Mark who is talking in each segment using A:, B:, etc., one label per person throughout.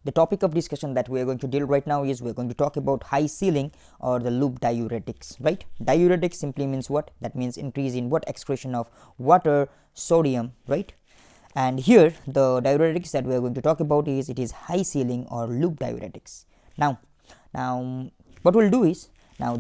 A: the topic of discussion that we are going to deal right now is we are going to talk about high ceiling or the loop diuretics, right? Diuretics simply means what? That means increase in what? Excretion of water, sodium, right? And here the diuretics that we are going to talk about is it is high ceiling or loop diuretics. Now what we'll do is, now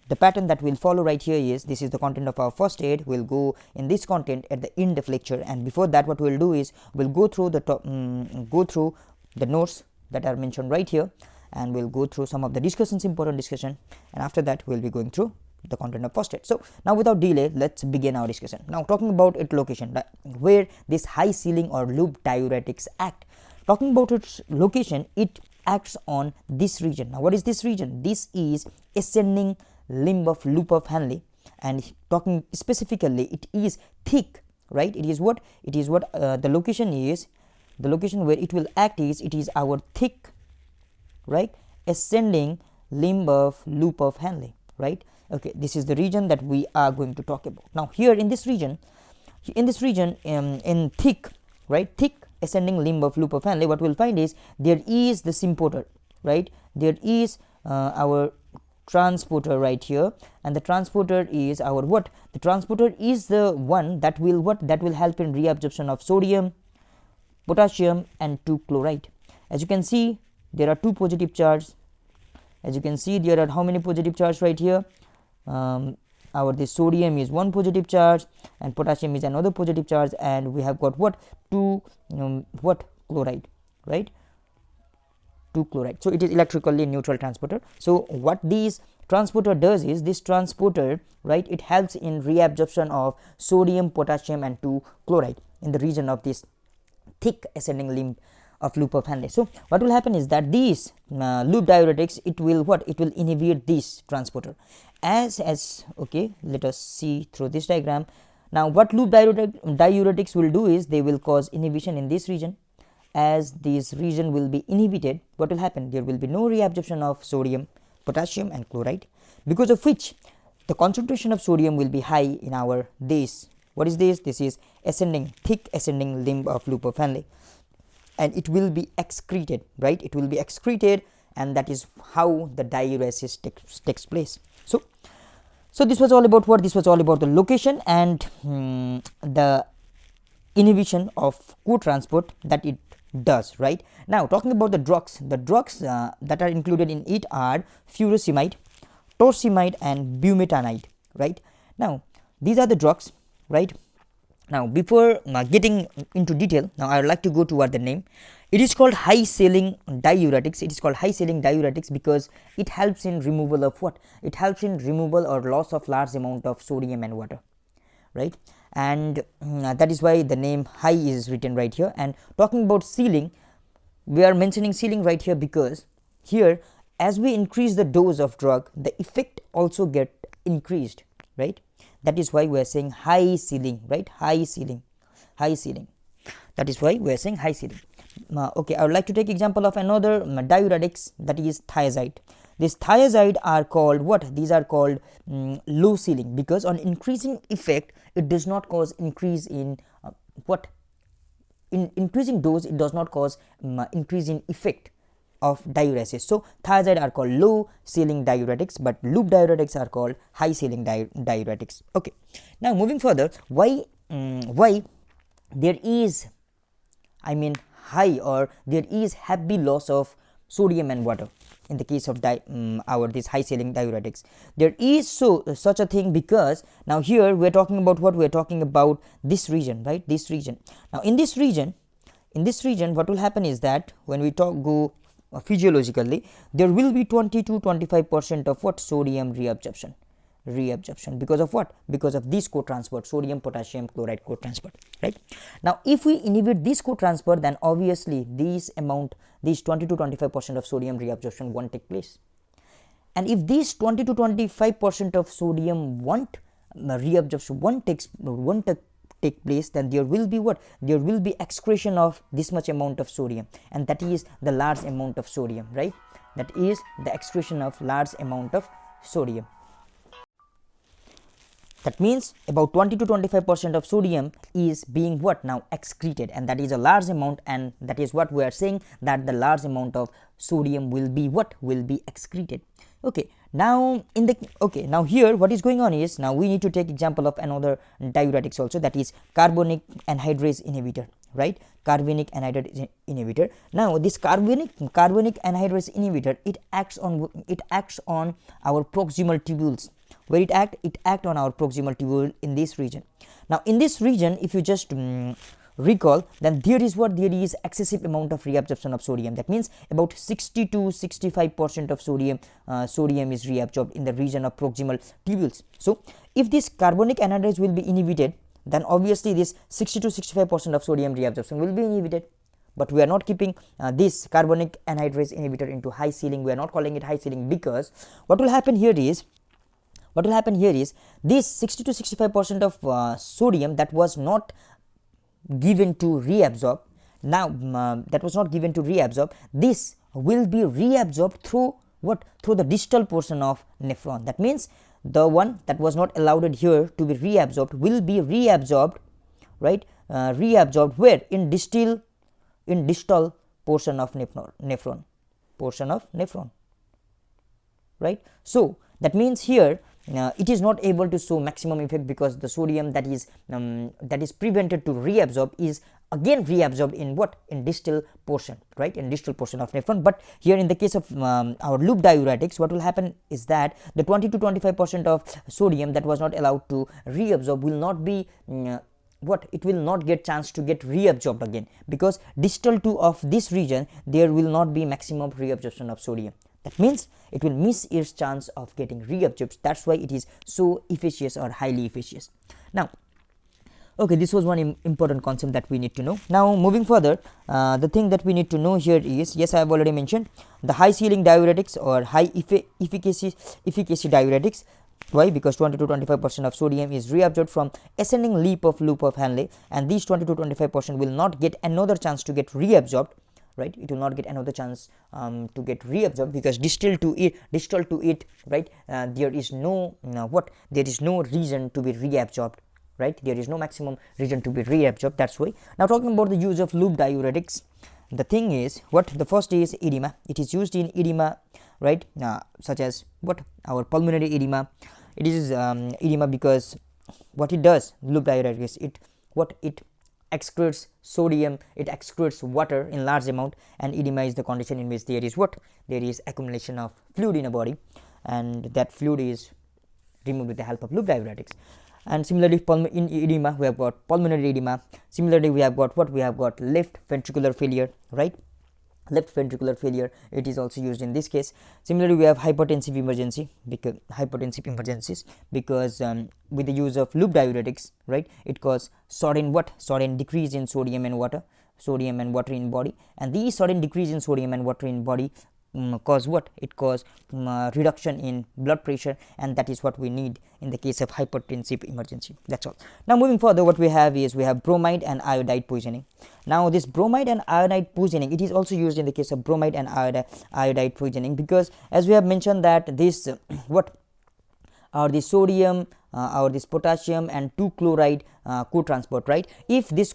A: the pattern that we'll follow right here is, this is the content of our first aid. We'll go in this content at the end of lecture, and before that what we'll do is we'll go through the notes that are mentioned right here, and we'll go through some of the important discussion, and after that we'll be going through the content of first aid. So now without delay, let's begin our discussion. Now talking about its location, where this high ceiling or loop diuretics act. Talking about its location, it acts on this region. Now what is this region? This is ascending limb of loop of Henle, and talking specifically, it is thick, right? It is what? It is what the location is. The location where it will act is, it is our thick, right, ascending limb of loop of Henle, right? Okay, this is the region that we are going to talk about. Now here in this region, in thick, right, thick ascending limb of loop of Henle, what we'll find is there is the symphotor, right? There is our transporter right here, and the transporter is our what? The transporter is the one that will what? That will help in reabsorption of sodium, potassium and 2 chloride. As you can see, there are 2 positive charges. As you can see, there are how many positive charges right here? This sodium is 1 positive charge and potassium is another positive charge, and we have got what? 2 chloride, right? 2 chloride. So it is electrically neutral transporter. So what this transporter does is, this transporter, right, it helps in reabsorption of sodium, potassium and 2 chloride in the region of this thick ascending limb of loop of Henle. So what will happen is that these loop diuretics, it will what? It will inhibit this transporter as okay, let us see through this diagram. Now what loop diuretics will do is they will cause inhibition in this region. As this region will be inhibited, what will happen? There will be no reabsorption of sodium, potassium and chloride, because of which the concentration of sodium will be high in our this. What is this? This is thick ascending limb of loop of Henle, and it will be excreted, right? It will be excreted, and that is how the diuresis takes place. So this was all about what? This was all about the location and the inhibition of co-transport that it does, right? Now talking about the drugs that are included in it are furosemide, torsemide and bumetanide, right? Now these are the drugs, right? Now before getting into detail, now I would like to go toward the name. It is called high ceiling diuretics. It is called high ceiling diuretics because it helps in removal of what? It helps in removal or loss of large amount of sodium and water, right? And that is why the name high is written right here. And talking about ceiling, we are mentioning ceiling right here because here, as we increase the dose of drug, the effect also get increased, right? That is why we are saying high ceiling, right? High ceiling. That is why we are saying high ceiling. Okay, I would like to take example of another diuretics, that is thiazide. These thiazide are called what? These are called low ceiling because on increasing effect, it does not cause increase in what? In increasing dose, it does not cause increase in effect of diuresis. So thiazide are called low ceiling diuretics, but loop diuretics are called high ceiling diuretics. Okay, now moving further, why there is, high or there is heavy loss of sodium and water in the case of this high ceiling diuretics? There is such a thing because now here we are talking about what? We are talking about this region, right? This region. Now in this region what will happen is that when we go physiologically, there will be 20 to 25% of what? Sodium reabsorption because of what? Because of this co-transport, sodium potassium chloride co-transport, right? Now if we inhibit this co-transport, then obviously these 20 to 25% of sodium reabsorption won't take place. And if these 20 to 25% of sodium reabsorption won't take place, then there will be what? There will be excretion of this much amount of sodium, and that is the large amount of sodium, right? That is the excretion of large amount of sodium. That means about 20 to 25% of sodium is being what now excreted, and that is a large amount, and that is what we are saying, that the large amount of sodium will be what will be excreted. Okay, now in the now here what is going on is, now we need to take example of another diuretics also, that is carbonic anhydrase inhibitor, right? Carbonic anhydrase inhibitor. Now this carbonic anhydrase inhibitor, it acts on our proximal tubules. Where it act on our proximal tubule in this region. Now in this region, if you just recall, then there is excessive amount of reabsorption of sodium. That means about 60 to 65% of sodium is reabsorbed in the region of proximal tubules. So if this carbonic anhydrase will be inhibited, then obviously this 60 to 65% of sodium reabsorption will be inhibited. But we are not keeping this carbonic anhydrase inhibitor into high ceiling. We are not calling it high ceiling, because what will happen here is this 60 to 65% of sodium that was not given to reabsorb, now that was not given to reabsorb, this will be reabsorbed through what? Through the distal portion of nephron. That means the one that was not allowed here to be reabsorbed will be reabsorbed, right? Reabsorbed where? In distal portion of nephron, right? So that means here it is not able to show maximum effect, because the sodium that is prevented to reabsorb is again reabsorbed in what? In distal portion, right? In distal portion of nephron. But here in the case of our loop diuretics, what will happen is that the 20 to 25% of sodium that was not allowed to reabsorb will not be it will not get chance to get reabsorbed again, because distal to of this region there will not be maximum reabsorption of sodium. That means it will miss its chance of getting reabsorbed. That's why it is so efficacious or highly efficacious. Now, okay, this was one important concept that we need to know. Now moving further, the thing that we need to know here is, yes, I have already mentioned the high ceiling diuretics or high efficacy diuretics. Why? Because 20 to 25% of sodium is reabsorbed from ascending loop of Henle, and these 20 to 25% will not get another chance to get reabsorbed, right? It will not get another chance to get reabsorbed, because distal to it, right? There is no there is no reason to be reabsorbed, right? There is no maximum reason to be reabsorbed. That's why. Now talking about the use of loop diuretics, the thing is what? The first is edema. It is used in edema, right? Such as what? Our pulmonary edema. It is edema because what it does, loop diuretics, it excretes sodium, it excretes water in large amount, and edema is the condition in which there is accumulation of fluid in a body, and that fluid is removed with the help of loop diuretics. And similarly, in edema we have got pulmonary edema. Similarly, we have got left ventricular failure, right? Left ventricular failure, it is also used in this case. Similarly, we have hypertensive emergencies, because with the use of loop diuretics, right, it causes sudden decrease in sodium and water in body, and these sudden decrease in sodium and water in body cause what? It cause reduction in blood pressure, and that is what we need in the case of hypertensive emergency. That's all. Now moving further, what we have is we have bromide and iodide poisoning. Now this bromide and iodide poisoning, it is also used in the case of bromide and iodide poisoning, because as we have mentioned that this what are the sodium or this potassium and 2-chloride co-transport, right? If this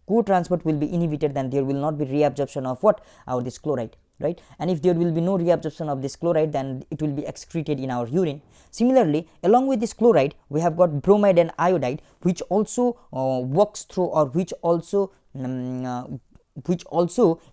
A: co-transport will be inhibited, then there will not be reabsorption of what? This chloride, right? And if there will be no reabsorption of this chloride, then it will be excreted in our urine. Similarly, along with this chloride, we have got bromide and iodide, which also works through, or which also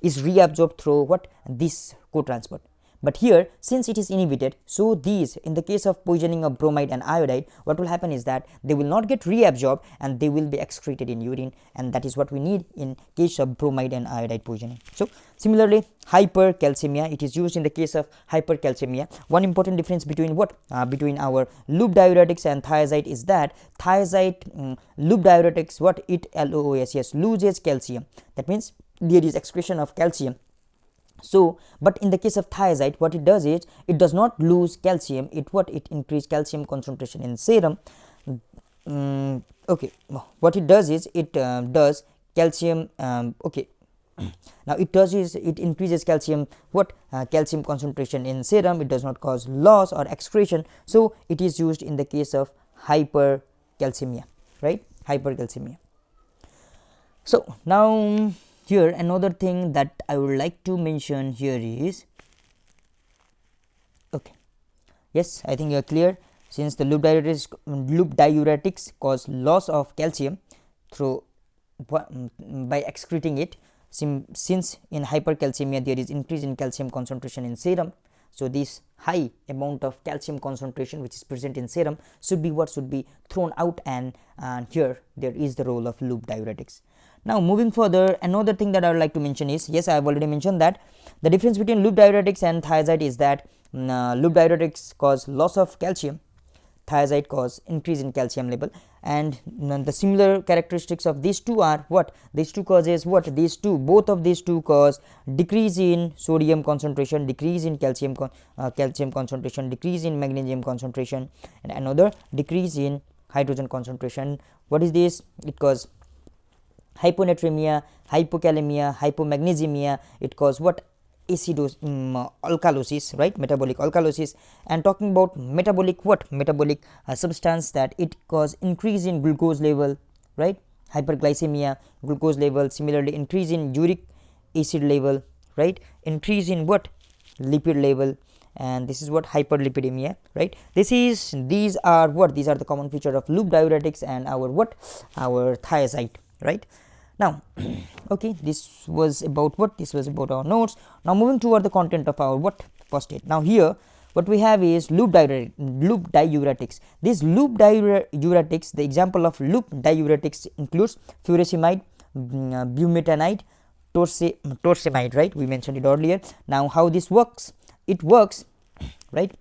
A: is reabsorbed through what? This co-transport. But here, since it is inhibited, so these, in the case of poisoning of bromide and iodide, what will happen is that they will not get reabsorbed and they will be excreted in urine, and that is what we need in case of bromide and iodide poisoning. So similarly, hypercalcemia, it is used in the case of hypercalcemia. One important difference between between our loop diuretics and thiazide is that thiazide loop diuretics, it loses calcium. That means there is excretion of calcium. So, but in the case of thiazide, what it does is it does not lose calcium. It increase calcium concentration in serum. Okay, what it does is it does calcium. Okay, now it does is it increases calcium concentration in serum. It does not cause loss or excretion. So it is used in the case of hypercalcemia, right? Hypercalcemia. So now here another thing that I would like to mention here is, okay, yes, I think you are clear. Since the loop diuretics cause loss of calcium through by excreting it, since in hypercalcemia there is increase in calcium concentration in serum, so this high amount of calcium concentration which is present in serum should be what should be thrown out, and here there is the role of loop diuretics. Now moving further, another thing that I would like to mention is, yes, I have already mentioned that the difference between loop diuretics and thiazide is that loop diuretics cause loss of calcium, thiazide cause increase in calcium level, and the similar characteristics of these two are what? These two causes what? These two, both of these two cause decrease in sodium concentration, decrease in calcium concentration, decrease in magnesium concentration, and another decrease in hydrogen concentration. What is this? It cause hyponatremia, hypokalemia, hypomagnesemia. It cause what? Alkalosis, right? Metabolic alkalosis. And talking about metabolic what? Metabolic substance, that it cause increase in glucose level, right? Hyperglycemia, glucose level. Similarly, increase in uric acid level, right? Increase in what? Lipid level, and this is what? Hyperlipidemia, right? These are what? These are the common feature of loop diuretics and our what? Our thiazide, right? Now okay, this was about what? This was about our notes. Now moving toward the content of our what? First aid. Now here what we have is loop diuretics. These loop diuretics, the example of loop diuretics includes furosemide, bumetanide, torsemide, right? We mentioned it earlier. Now how this works? It works, right?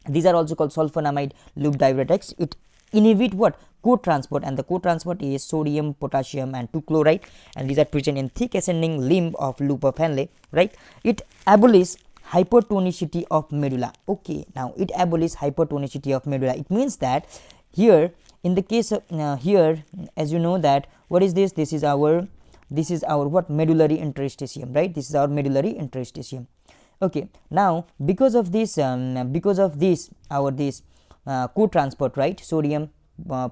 A: These are also called sulfonamide loop diuretics. It inhibit what? Co-transport, and the co-transport is sodium, potassium and 2-chloride, and these are present in thick ascending limb of loop of Henle, right? It abolishes hypertonicity of medulla. Okay, now it abolishes hypertonicity of medulla. It means that here in the case of here, as you know that what is this? This is our what? Medullary interstitium, right? This is our medullary interstitium. Okay, now because of this co-transport, right? Sodium,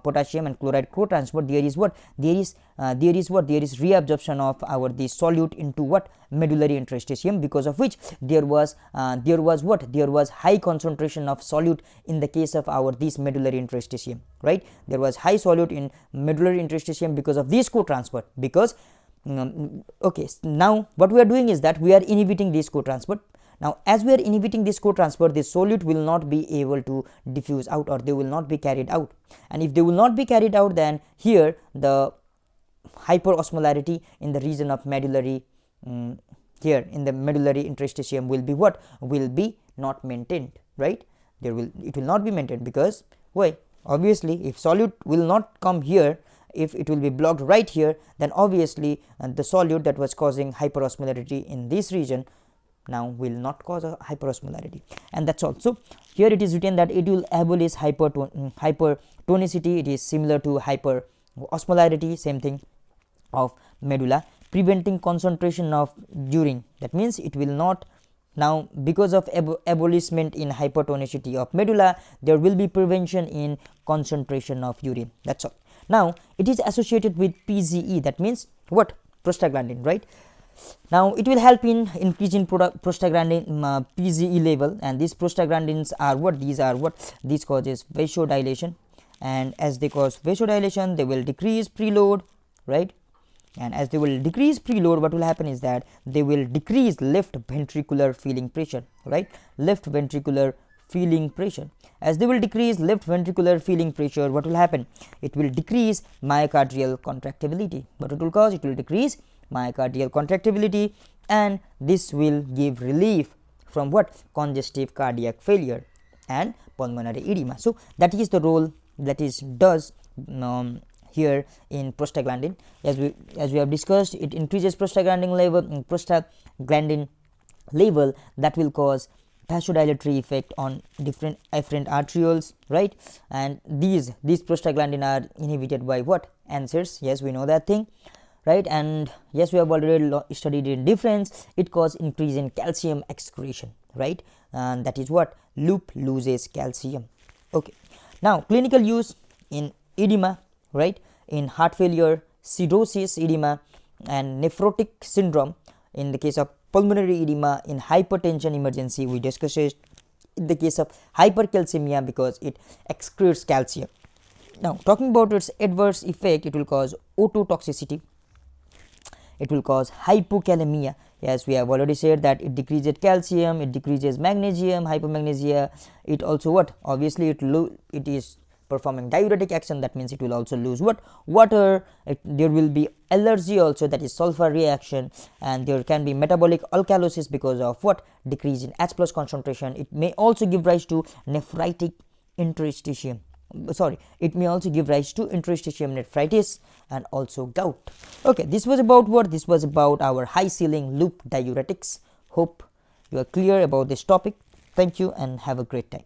A: potassium and chloride co-transport, there is what? There is reabsorption of our this solute into what? Medullary interstitium, because of which there was what? There was high concentration of solute in the case of our this medullary interstitium, right? There was high solute in medullary interstitium because of this co-transport. Because okay, now what we are doing is that we are inhibiting this co-transport. Now as we are inhibiting this co-transport, this solute will not be able to diffuse out, or they will not be carried out, and if they will not be carried out, then here the hyperosmolarity in the region of medullary here in the medullary interstitium will be what? Will be not maintained, right? It will not be maintained. Because why? Obviously if solute will not come here, if it will be blocked right here, then obviously the solute that was causing hyperosmolarity in this region now will not cause a hyperosmolarity, and that's also here it is written that it will abolish hypertonicity. It is similar to hyperosmolarity, same thing of medulla, preventing concentration of urine. That means it will not, now because of abolishment in hypertonicity of medulla, there will be prevention in concentration of urine. That's all. Now it is associated with PGE, that means what? Prostaglandin, right? Now it will help in increasing prostaglandin PGE level, and these prostaglandins are what? These causes vasodilation, and as they cause vasodilation, they will decrease preload, right? And as they will decrease preload, what will happen is that they will decrease left ventricular filling pressure, right? Left ventricular filling pressure. As they will decrease left ventricular filling pressure, what will happen? It will decrease myocardial contractibility. What it will cause? It will decrease myocardial contractibility, and this will give relief from what? Congestive cardiac failure and pulmonary edema. So that is the role that is does here in prostaglandin. As we have discussed, it increases prostaglandin level that will cause vasodilatory effect on different afferent arterioles, right? And these prostaglandin are inhibited by what? ANSARs. Yes, we know that thing, right? And yes, we have already studied in difference. It causes increase in calcium excretion, right? And that is what? Loop loses calcium. Okay, Now clinical use in edema, right, in heart failure, cirrhosis edema, and nephrotic syndrome. In the case of pulmonary edema, in hypertension emergency, we discussed it. In the case of hypercalcemia, because it excretes calcium. Now talking about its adverse effect, it will cause ototoxicity, it will cause hypokalemia. Yes, we have already said that it decreases calcium, it decreases magnesium, hypomagnesia. It also what, obviously it is performing diuretic action, that means it will also lose what, water. There will be allergy also, that is sulfur reaction, and there can be metabolic alkalosis because of what, decrease in H plus concentration. It may also give rise to nephritic interstitium, it may also give rise to interstitium nephritis and also gout. Okay, this was about what, this was about our high ceiling loop diuretics. Hope you are clear about this topic. Thank you and have a great time.